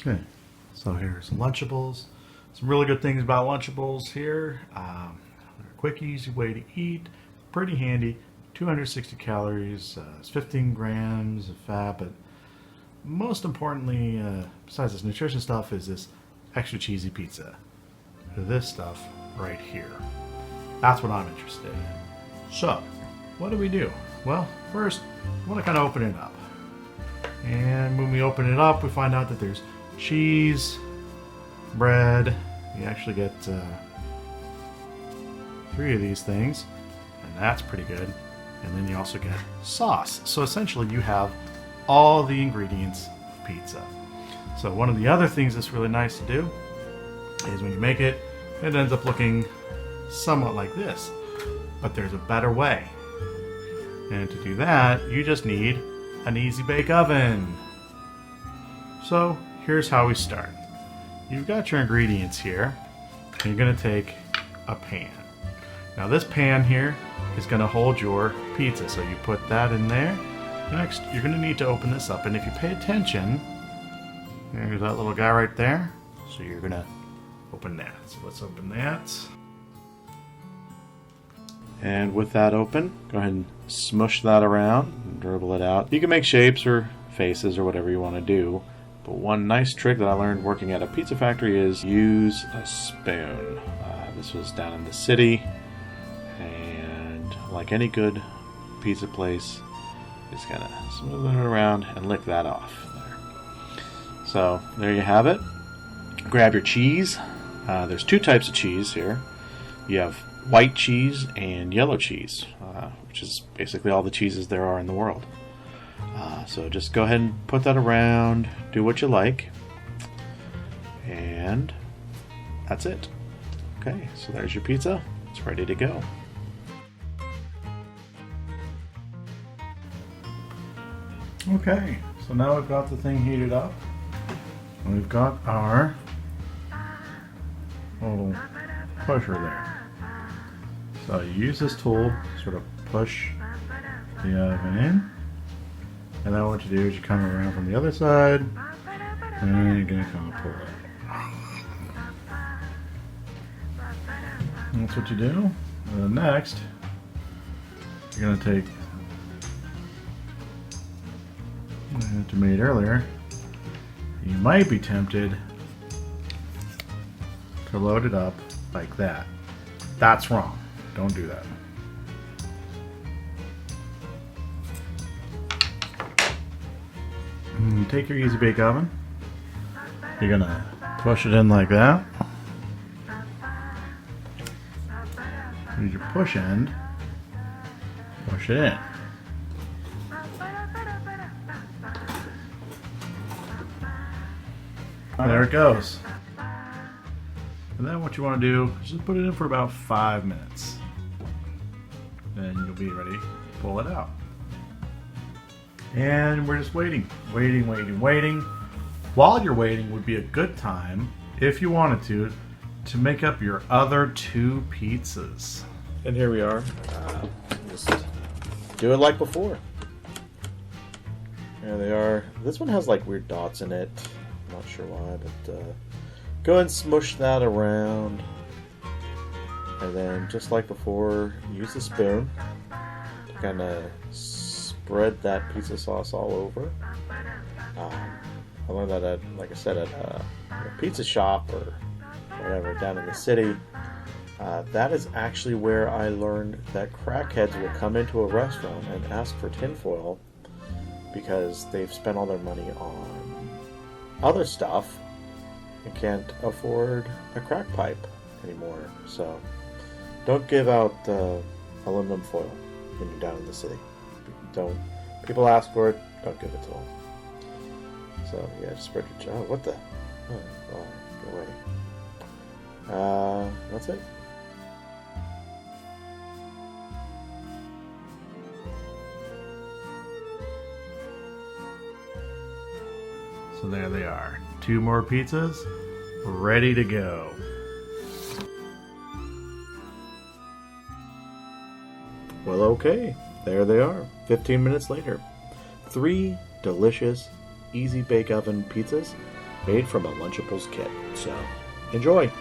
Okay, so here's some Lunchables. Some really good things about Lunchables here. They're a quick, easy way to eat. Pretty handy. 260 calories, it's 15 grams of fat, but most importantly, besides this nutrition stuff, is this extra cheesy pizza. This stuff right here. That's what I'm interested in. So, what do? Well, first, I want to kind of open it up. And when we open it up, we find out that there's cheese, bread. You actually get 3 of these things, and that's pretty good. And then you also get sauce. So essentially, you have all the ingredients of pizza. So one of the other things that's really nice to do is when you make it, it ends up looking somewhat like this. But there's a better way. And to do that, you just need an easy bake oven. So here's how we start. You've got your ingredients here. And you're going to take a pan. Now this pan here is going to hold your pizza. So you put that in there. Next, you're going to need to open this up. And if you pay attention, there's that little guy right there. So you're going to open that. So let's open that. And with that open, go ahead and smush that around and dribble it out. You can make shapes or faces or whatever you want to do. But one nice trick that I learned working at a pizza factory is use a spoon. This was down in the city. And like any good pizza place, just kind of smooth it around and lick that off there. So there you have it. Grab your cheese. There's 2 types of cheese here. You have white cheese and yellow cheese, which is basically all the cheeses there are in the world. So just go ahead and put that around, do what you like, and that's it. Okay, so there's your pizza. It's ready to go. Okay, so now we've got the thing heated up. And we've got our little pusher there. So you use this tool, sort of push the oven in, and then what you do is you come around from the other side, and you're going to kind of pull it. And that's what you do. And then next, you're going to take that you made earlier. You might be tempted to load it up like that. That's wrong. Don't do that. Take your Easy Bake Oven. You're gonna push it in like that. Use your push end. Push it in. There it goes. And then what you want to do is just put it in for about 5 minutes. Then you'll be ready to pull it out. And we're just waiting. While you're waiting would be a good time, if you wanted to make up your other 2 pizzas. And here we are. Just do it like before. There they are. This one has like weird dots in it. I'm not sure why, but go ahead and smush that around. And then, just like before, use the spoon to kind of spread that pizza sauce all over. I learned that at, like I said, at a pizza shop or whatever down in the city. That is actually where I learned that crackheads will come into a restaurant and ask for tinfoil because they've spent all their money on other stuff and can't afford a crack pipe anymore. So don't give out aluminum foil when you're down in the city. Don't. People ask for it, don't give it to them. So yeah, just spread your. Oh, what the? Oh, go away. That's it. So there they are. 2 more pizzas ready to go. Well, okay. There they are. 15 minutes later. 3 delicious Easy Bake Oven pizzas. made from a Lunchables kit. So, enjoy!